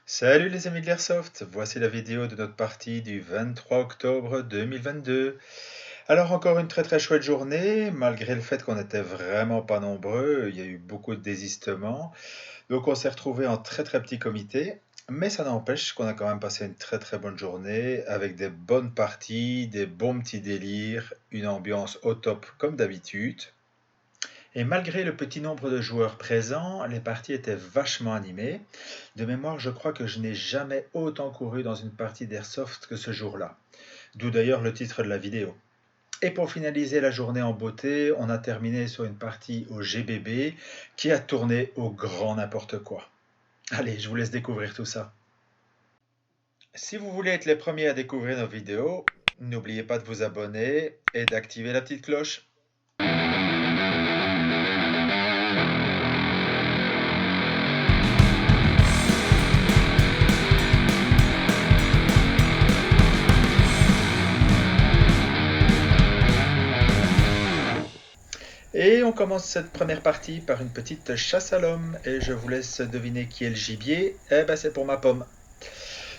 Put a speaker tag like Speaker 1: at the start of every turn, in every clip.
Speaker 1: Salut les amis de l'Airsoft, voici la vidéo de notre partie du 23 octobre 2022. Alors encore une très chouette journée, malgré le fait qu'on n'était vraiment pas nombreux, il y a eu beaucoup de désistements. Donc on s'est retrouvés en très petit comité, mais ça n'empêche qu'on a quand même passé une très bonne journée avec des bonnes parties, des bons petits délires, une ambiance au top comme d'habitude. Et malgré le petit nombre de joueurs présents, les parties étaient vachement animées. De mémoire, je crois que je n'ai jamais autant couru dans une partie d'airsoft que ce jour-là. D'où d'ailleurs le titre de la vidéo. Et pour finaliser la journée en beauté, on a terminé sur une partie au GBB qui a tourné au grand n'importe quoi. Allez, je vous laisse découvrir tout ça. Si vous voulez être les premiers à découvrir nos vidéos, n'oubliez pas de vous abonner et d'activer la petite cloche. Et on commence cette première partie par une petite chasse à l'homme. Et je vous laisse deviner qui est le gibier. Eh ben c'est pour ma pomme.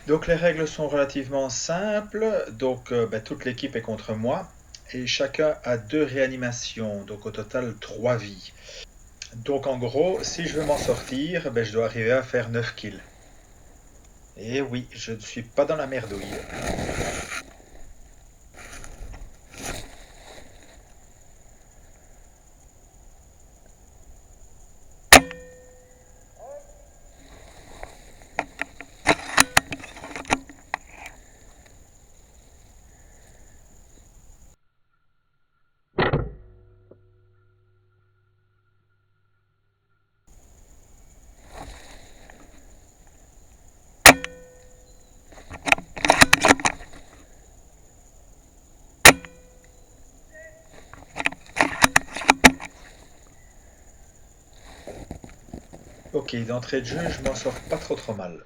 Speaker 1: Donc les règles sont relativement simples. Donc toute l'équipe est contre moi. Et chacun a 2 réanimations. Donc au total 3 vies. Donc en gros, si je veux m'en sortir, je dois arriver à faire 9 kills. Et oui, je ne suis pas dans la merdouille. Ok, d'entrée de jeu, je m'en sors pas trop mal.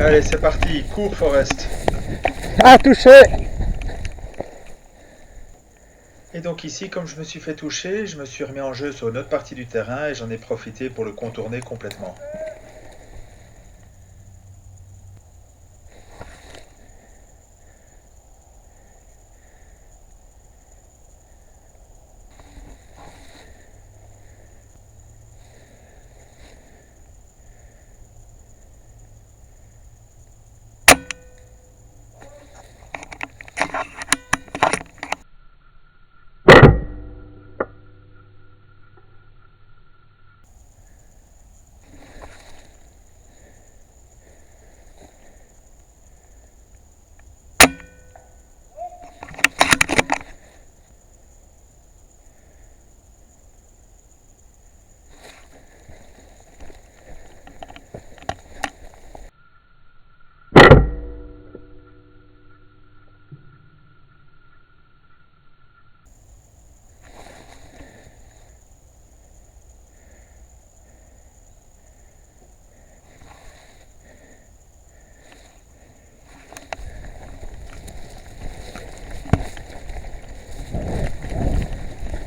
Speaker 1: Allez, c'est parti, cours Forest.
Speaker 2: Ah, touché!
Speaker 1: Et donc ici, comme je me suis fait toucher, je me suis remis en jeu sur une autre partie du terrain et j'en ai profité pour le contourner complètement.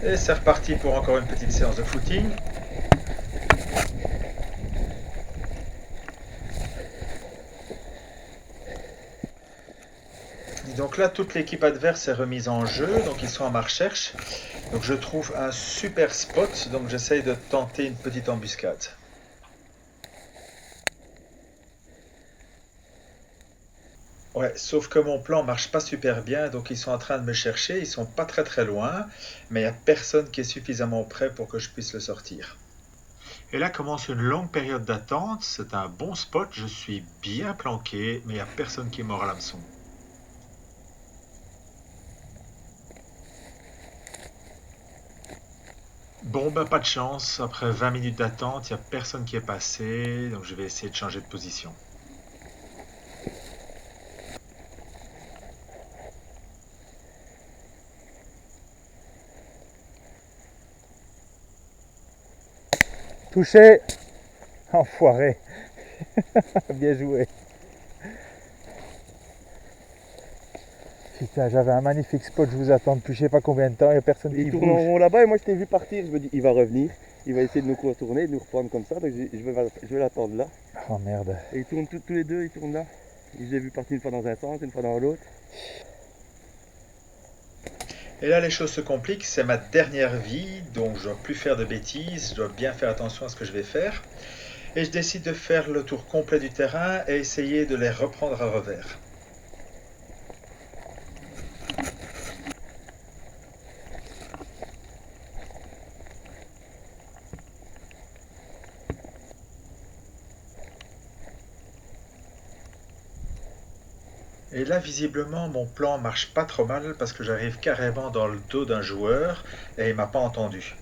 Speaker 1: Et c'est reparti pour encore une petite séance de footing. Et donc Donc là, toute l'équipe adverse est remise en jeu, donc ils sont à ma recherche. Donc je trouve un super spot, donc j'essaye de tenter une petite embuscade. Ouais, sauf que mon plan marche pas super bien, donc ils sont en train de me chercher, ils sont pas très très loin, mais il n'y a personne qui est suffisamment prêt pour que je puisse le sortir. Et là commence une longue période d'attente, c'est un bon spot, je suis bien planqué, mais il n'y a personne qui mord à l'hameçon. Bon, bah pas de chance, après 20 minutes d'attente, il n'y a personne qui est passé, donc je vais essayer de changer de position.
Speaker 2: Touché. Enfoiré. Bien joué. Putain, j'avais un magnifique spot, je vous attends depuis je sais pas combien de temps, il n'y a personne
Speaker 3: Il
Speaker 2: qui
Speaker 3: tourne en
Speaker 2: bouge.
Speaker 3: rond là-bas et moi je t'ai vu partir, je me dis il va revenir, il va essayer de nous contourner, de nous reprendre comme ça, donc je vais l'attendre là.
Speaker 2: Oh merde.
Speaker 3: Et ils tournent tous les deux, ils tournent là. Je les ai vus partir une fois dans un sens, une fois dans l'autre.
Speaker 1: Et là, les choses se compliquent, c'est ma dernière vie, donc je dois plus faire de bêtises, je dois bien faire attention à ce que je vais faire. Et je décide de faire le tour complet du terrain et essayer de les reprendre à revers. Et là, visiblement, mon plan marche pas trop mal parce que j'arrive carrément dans le dos d'un joueur et il m'a pas entendu.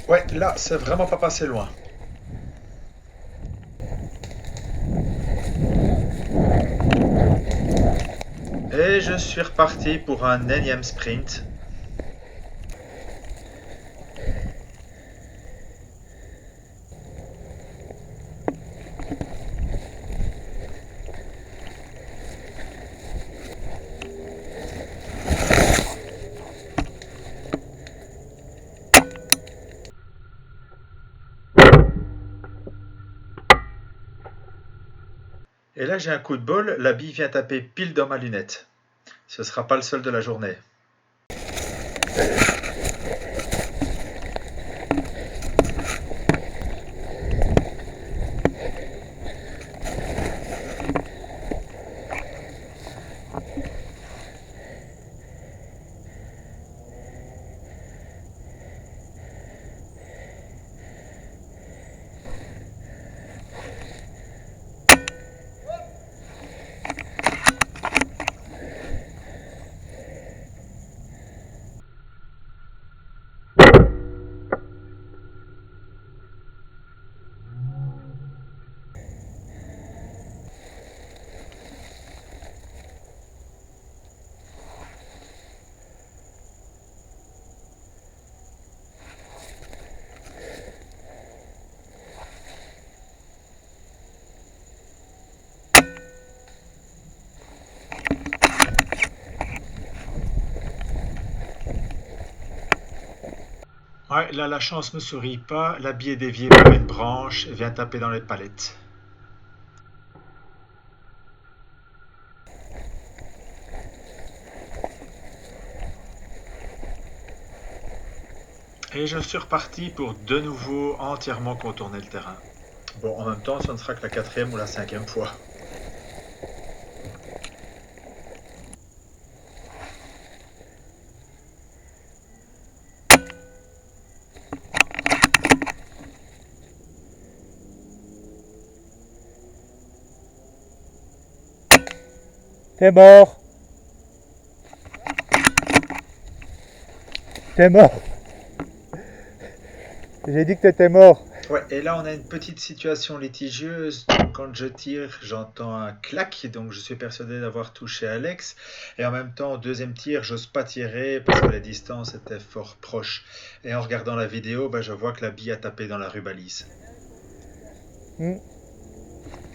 Speaker 1: Ouais, là, c'est vraiment pas passé loin. Et je suis reparti pour un énième sprint. Et là, j'ai un coup de bol, la bille vient taper pile dans ma lunette. Ce sera pas le seul de la journée. Ouais, là, la chance me sourit pas, la bille est déviée par une branche et vient taper dans les palettes. Et je suis reparti pour de nouveau entièrement contourner le terrain. Bon, en même temps, ce ne sera que la 4e ou la 5e fois.
Speaker 2: T'es mort. T'es mort. J'ai dit que t'étais mort.
Speaker 1: Ouais, et là on a une petite situation litigieuse. Quand je tire, j'entends un clac, donc je suis persuadé d'avoir touché Alex. Et en même temps, au deuxième tir, j'ose pas tirer parce que les distances étaient fort proches. Et en regardant la vidéo, je vois que la bille a tapé dans la rubalise.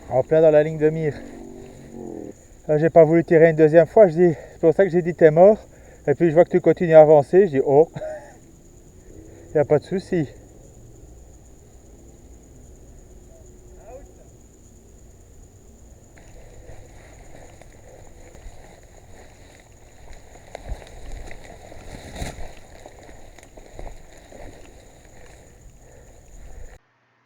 Speaker 2: En plein dans la ligne de mire. Là, j'ai pas voulu tirer une deuxième fois. C'est pour ça que j'ai dit t'es mort. Et puis je vois que tu continues à avancer. Je dis oh, y a pas de souci.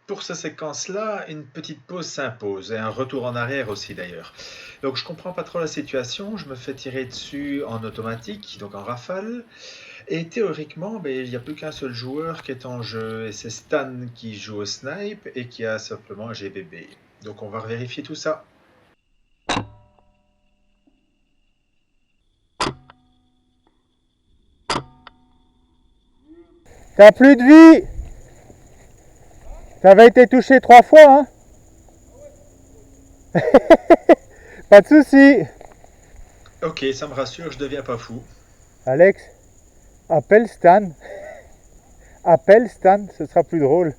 Speaker 1: Pour cette séquence-là, une petite pause s'impose et un retour en arrière aussi d'ailleurs. Donc je comprends pas trop la situation, je me fais tirer dessus en automatique, donc en rafale. Et théoriquement, il n'y a plus qu'un seul joueur qui est en jeu, et c'est Stan qui joue au snipe et qui a simplement un GBB. Donc on va vérifier tout ça.
Speaker 2: T'as plus de vie. T'avais été touché 3 fois, hein. Pas de souci.
Speaker 1: Ok, ça me rassure, je deviens pas fou.
Speaker 2: Alex, appelle Stan. Appelle Stan, ce sera plus drôle.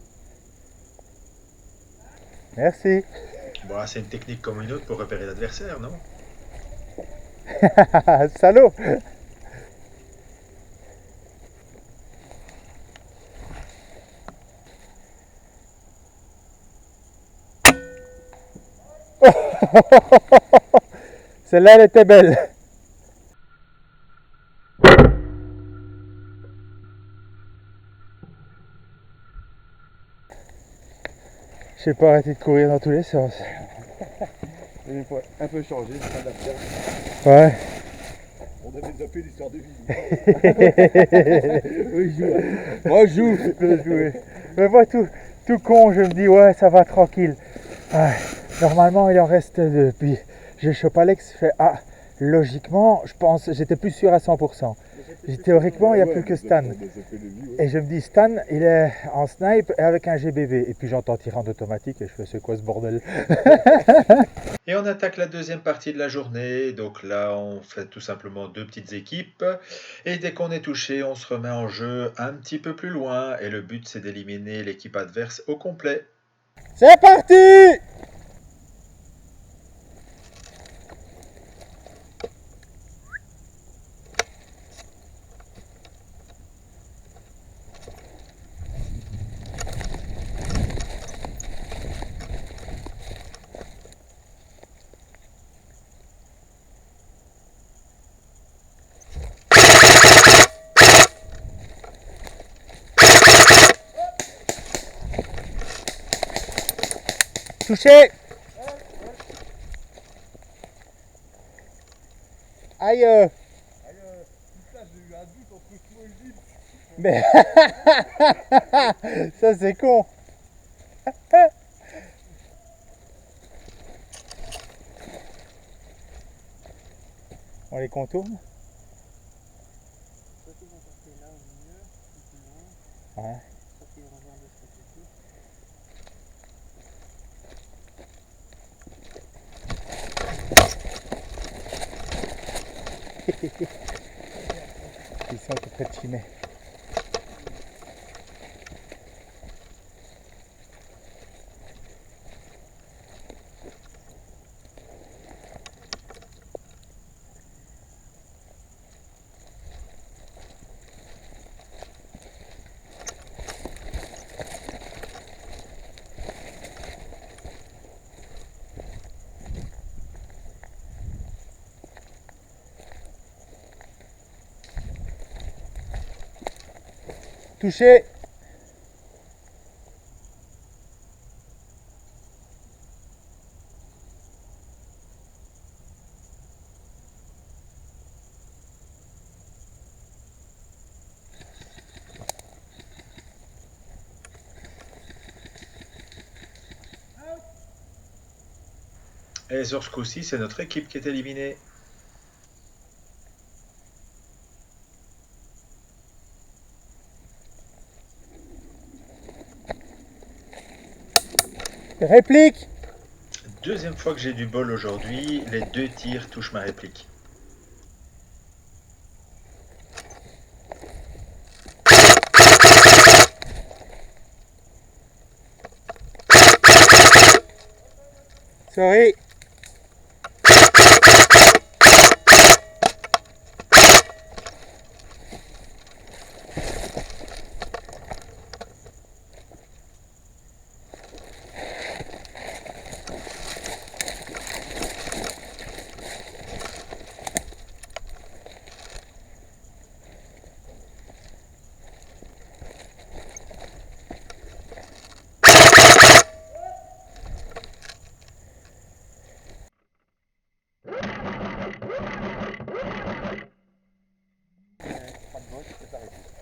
Speaker 2: Merci.
Speaker 1: Bon, c'est une technique comme une autre pour repérer l'adversaire, non?
Speaker 2: Salaud. Celle-là, elle était belle. Je sais pas arrêter de courir dans tous les sens.
Speaker 3: Il faut un peu changer, s'adapter.
Speaker 2: Ouais.
Speaker 3: On avait déjà fait l'histoire de vie.
Speaker 2: Oui, je joue. Moi, je joue. Je joue. Mais moi, tout con, je me dis, ouais, ça va tranquille. Ouais. Normalement, il en reste 2. Puis, je chope Alex, je fais, ah, logiquement, je pense, j'étais plus sûr à 100%. Théoriquement, il n'y a plus que Stan. Et je me dis, Stan, il est en snipe et avec un GBV. Et puis j'entends tirer en automatique et je fais, c'est quoi ce bordel?
Speaker 1: Et on attaque la deuxième partie de la journée. Donc là, on fait tout simplement 2 petites équipes. Et dès qu'on est touché, on se remet en jeu un petit peu plus loin. Et le but, c'est d'éliminer l'équipe adverse au complet.
Speaker 2: C'est parti! Touché! Aïe! Mais ça c'est con! On les contourne? Ouais. Ils sont tout près de Chimay. touché.
Speaker 1: Et sur ce coup-ci, c'est notre équipe qui est éliminée.
Speaker 2: Réplique.
Speaker 1: Deuxième fois que j'ai du bol aujourd'hui, les 2 tirs touchent ma réplique.
Speaker 2: Sorry.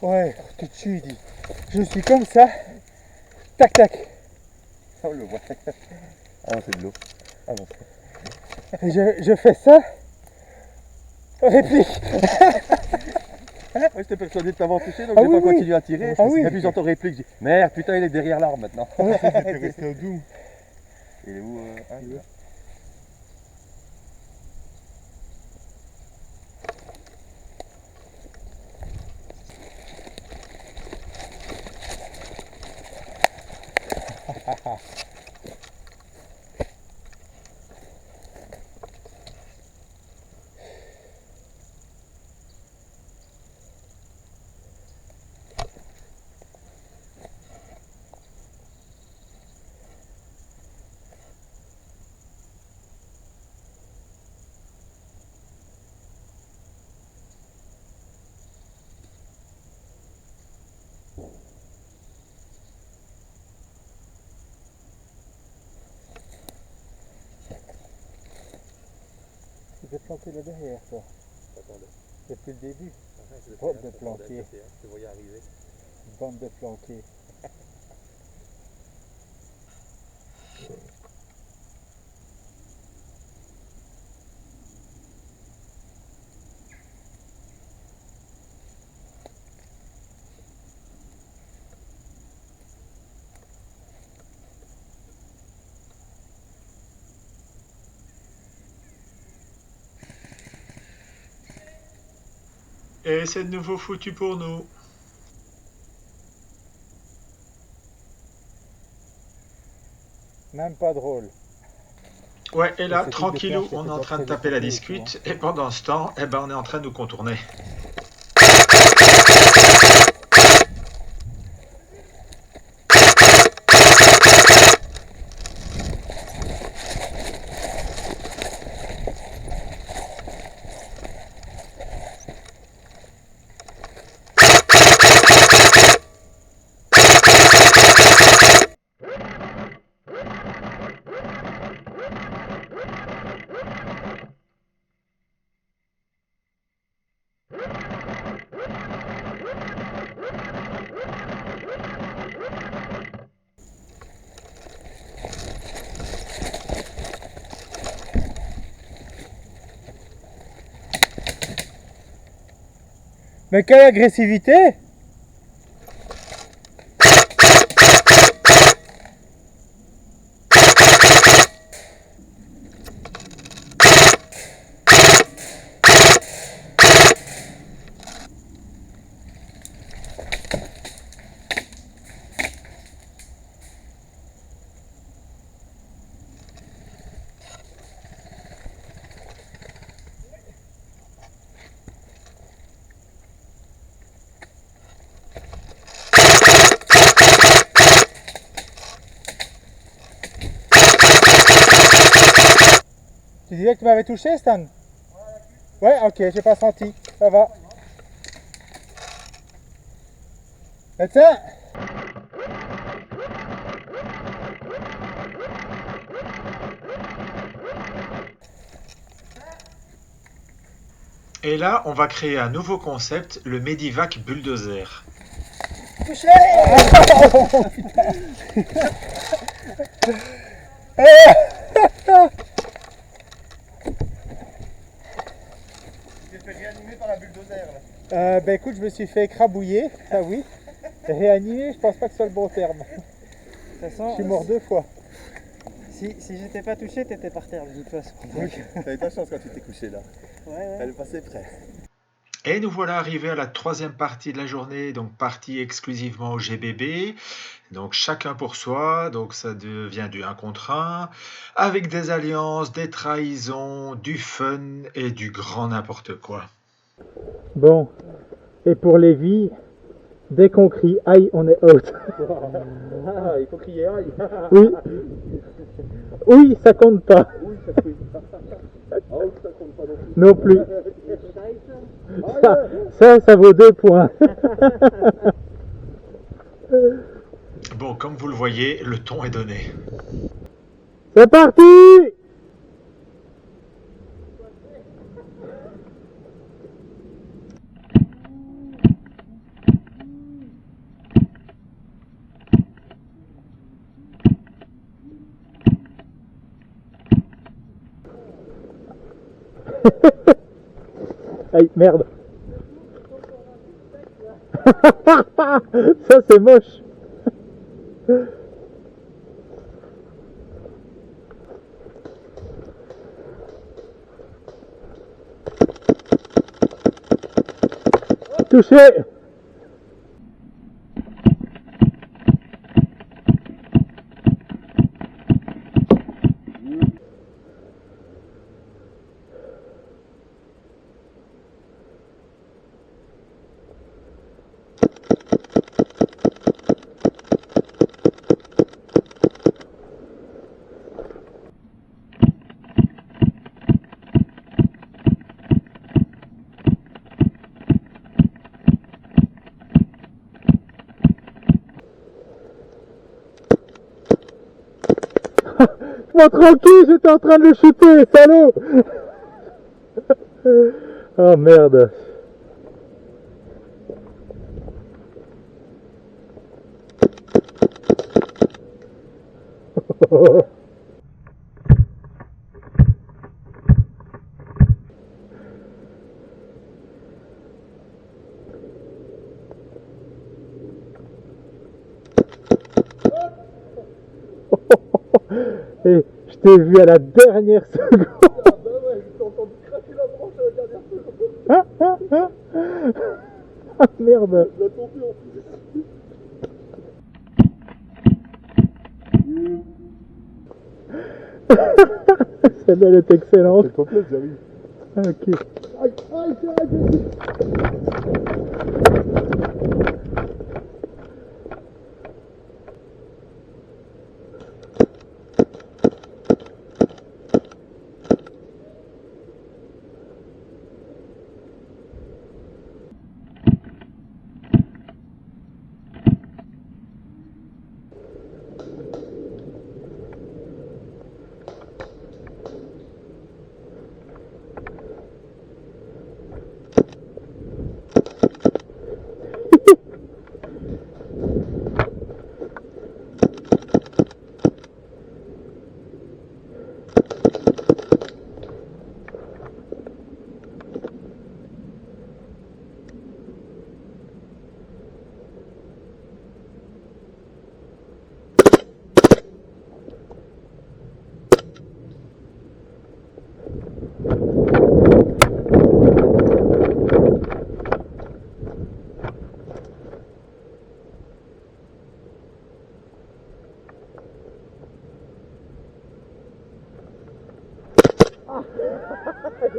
Speaker 2: Ouais, tout de suite, il dit. Je suis comme ça. Tac, tac.
Speaker 3: On le voit. Ah non, c'est de l'eau. Ah non.
Speaker 2: Et je fais ça. Réplique.
Speaker 3: Ouais, j'étais persuadé de t'avoir touché, donc
Speaker 2: Ah
Speaker 3: j'ai
Speaker 2: oui,
Speaker 3: pas
Speaker 2: oui.
Speaker 3: continué à tirer.
Speaker 2: Ah oui.
Speaker 3: Et puis j'entends réplique, je dis merde, putain, il est derrière l'arbre maintenant.
Speaker 2: J'étais resté au doux.
Speaker 3: Il est où il est là.
Speaker 2: Tu t'es planté là derrière, toi.
Speaker 3: Attendez.
Speaker 2: Depuis le début.
Speaker 3: Je
Speaker 2: Bande de planqués.
Speaker 3: te voyais arriver.
Speaker 2: Bande de planqués.
Speaker 1: Et c'est de nouveau foutu pour nous.
Speaker 2: Même pas drôle.
Speaker 1: Ouais, et là,
Speaker 2: ce type de
Speaker 1: tranquillou,
Speaker 2: planche,
Speaker 1: on est
Speaker 2: c'était
Speaker 1: en
Speaker 2: pas
Speaker 1: train de
Speaker 2: très
Speaker 1: taper la
Speaker 2: efficace,
Speaker 1: discute, et pendant ce temps, eh ben, on est en train de nous contourner.
Speaker 2: Mais quelle agressivité! Tu disais que tu m'avais touché, Stan? Ouais, ok, j'ai pas senti. Ça va. Médecin!
Speaker 1: Et là, on va créer un nouveau concept, le Medivac Bulldozer.
Speaker 2: Touché!
Speaker 3: Tu t'es fait réanimer par la bulldozer là.
Speaker 2: Ben écoute, je me suis fait écrabouiller, ça oui. Réanimer, je pense pas que ce soit le bon terme.
Speaker 4: De toute façon,
Speaker 2: Je suis mort 2 fois.
Speaker 4: si j'étais pas touché, t'étais par terre de toute façon.
Speaker 3: T'as eu ta chance quand tu t'es couché là.
Speaker 4: Ouais.
Speaker 3: Elle est passée près.
Speaker 1: Et nous voilà arrivés à la troisième partie de la journée, donc partie exclusivement au GBB. Donc chacun pour soi, donc ça devient du 1 contre 1, avec des alliances, des trahisons, du fun et du grand n'importe quoi.
Speaker 2: Bon, et pour les vies, dès qu'on crie aïe, on est out.
Speaker 3: Ah, il faut crier aïe.
Speaker 2: Oui. Oui, ça compte pas.
Speaker 3: Oui, ça fait. Ah oui, ça compte pas
Speaker 2: Non
Speaker 3: non plus.
Speaker 2: plus. Ça vaut 2 points.
Speaker 1: Bon, comme vous le voyez, le ton est donné.
Speaker 2: C'est parti! Aïe, merde. Ça c'est moche. Touché. Moi tranquille, j'étais en train de le shooter, salaud. Oh merde. Et je t'ai vu à la dernière seconde.
Speaker 3: Ah bah ouais, je t'ai entendu craquer la branche à la dernière seconde.
Speaker 2: Ah merde.
Speaker 3: Je l'ai tombé en plus.
Speaker 2: Celle-là elle est excellente.
Speaker 3: C'est complet, j'arrive.
Speaker 2: Ok.
Speaker 3: Aïe, aïe, aïe.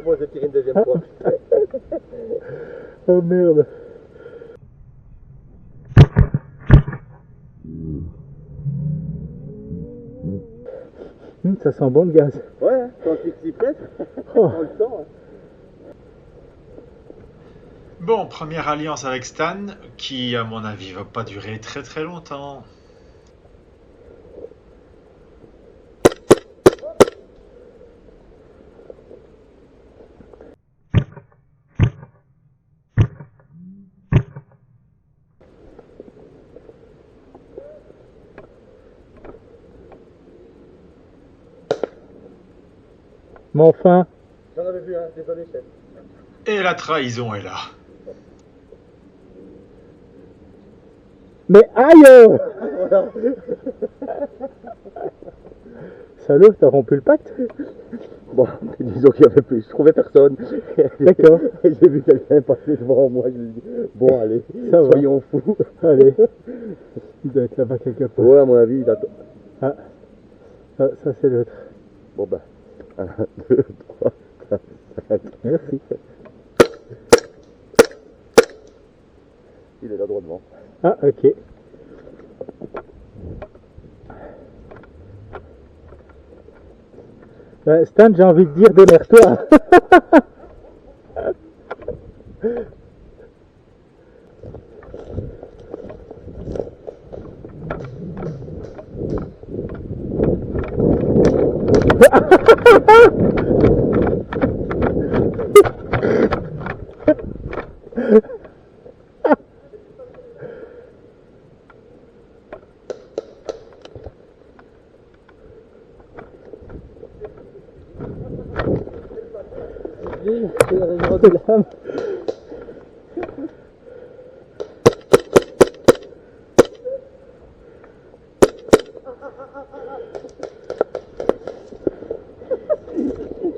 Speaker 3: Bon, j'ai tiré une deuxième fois.
Speaker 2: Oh merde. Ça sent bon le gaz.
Speaker 3: Ouais, quand tu t'y pètes,
Speaker 2: Oh.
Speaker 3: on le sent.
Speaker 1: Bon, première alliance avec Stan, qui à mon avis va pas durer très très longtemps.
Speaker 2: Mais enfin,
Speaker 3: J'en avais vu un, désolé chef.
Speaker 1: Et la trahison est là.
Speaker 2: mais aïe! Salaud, t'as rompu le pacte?
Speaker 3: Bon, disons qu'il y avait plus, je trouvais personne.
Speaker 2: D'accord.
Speaker 3: Et j'ai vu quelqu'un passer devant moi, je lui ai dit, bon allez,
Speaker 2: Ça va.
Speaker 3: soyons fous.
Speaker 2: Allez, il doit être là-bas quelque part.
Speaker 3: Ouais, à mon avis, il attend.
Speaker 2: Ah, ça c'est l'autre.
Speaker 3: Bon bah, 1, 2, 3, 4, 5.
Speaker 2: Merci.
Speaker 3: Il est là droit devant.
Speaker 2: Ah, ok. Stan, j'ai envie de dire, démerde-toi. C'est la région de l'âme.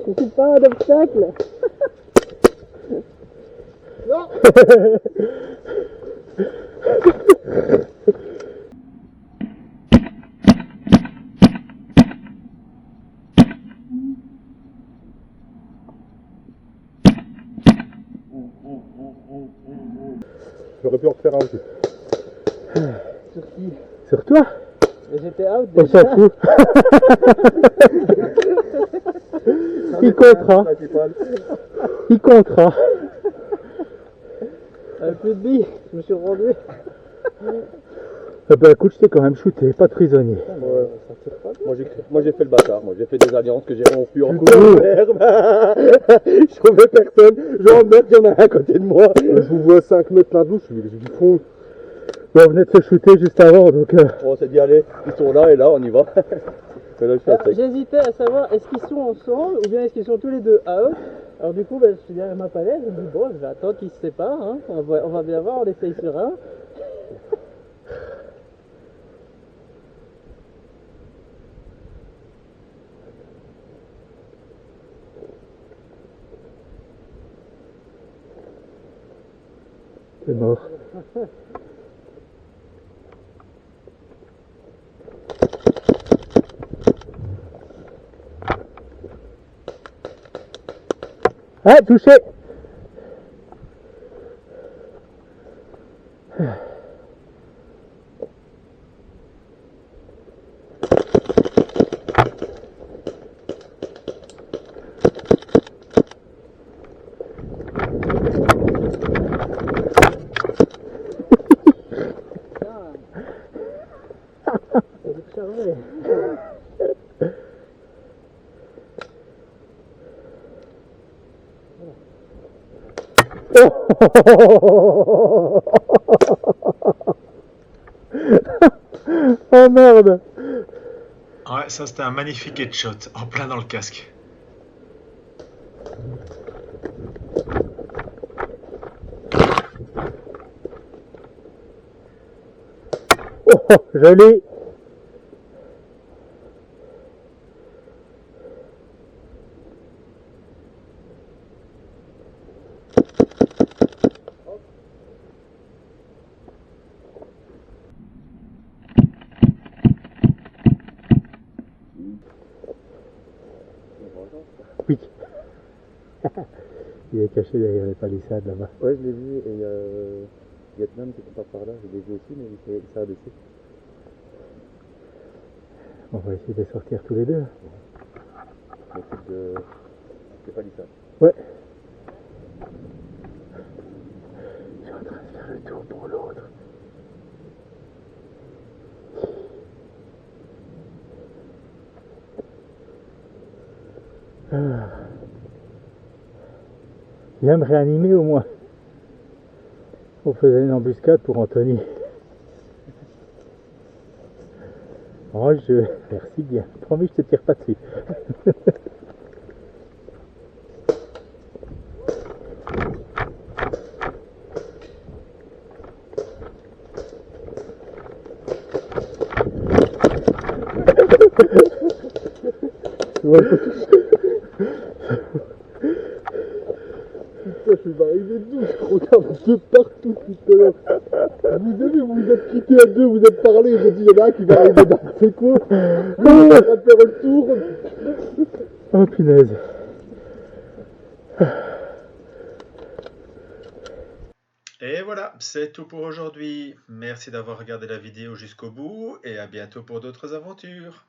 Speaker 2: Je suis pas un obstacle. Non.
Speaker 3: J'aurais pu en refaire un aussi.
Speaker 4: Sur qui?
Speaker 2: Sur toi?
Speaker 4: Mais j'étais out
Speaker 2: On
Speaker 4: déjà.
Speaker 2: s'en fout. Il comptera. Il comptera.
Speaker 4: Avec plus de billes, je me suis rendu.
Speaker 2: Eh ben écoute, je t'ai quand même shooté, pas de prisonnier.
Speaker 3: Ouais. Moi j'ai fait le bâtard, moi j'ai fait des alliances que j'ai rompues en
Speaker 2: Ouh.
Speaker 3: cours d'herbe. Je trouvais personne, genre merde, il y en a un à côté de moi. Je vous vois 5 mètres là-dessous, je suis du fond.
Speaker 2: Bon, on venait de se shooter juste avant, donc
Speaker 3: On s'est dit allez, ils sont là et là on y va. Mais là je suis à sec.
Speaker 4: J'hésitais à savoir est-ce qu'ils sont ensemble ou bien est-ce qu'ils sont tous les deux out. Alors du coup, je suis derrière ma palette, je me dis bon, je vais attendre qu'ils se séparent. Hein. On va bien voir, on essaye sur un.
Speaker 2: c'est mort. Ah, touché!
Speaker 4: C'est charmé.
Speaker 2: Oh merde!
Speaker 1: Ouais, ça c'était un magnifique headshot, en plein dans le casque.
Speaker 2: Oh, joli! Oui. Il est caché derrière les palissades là-bas.
Speaker 3: Ouais, je l'ai vu et Vietnam qui passe par là, je l'ai vu aussi, mais ça a baissé.
Speaker 2: On va essayer de sortir tous les deux.
Speaker 3: Mais c'est pas dit ça.
Speaker 2: Ouais.
Speaker 3: le tour pour l'autre.
Speaker 2: Viens me réanimer au moins. On faisait une embuscade pour Anthony. Oh, merci bien. Promis, je te tire pas dessus.
Speaker 3: Putain, je vais arriver d'où? Je regarde de partout tout à l'heure. Vous avez, vous vous êtes quittés à deux, vous êtes parlé, j'ai dit, il y en a un qui va arriver dans c'est quoi? On va faire le tour.
Speaker 2: Oh punaise.
Speaker 1: Et voilà, c'est tout pour aujourd'hui. Merci d'avoir regardé la vidéo jusqu'au bout et à bientôt pour d'autres aventures.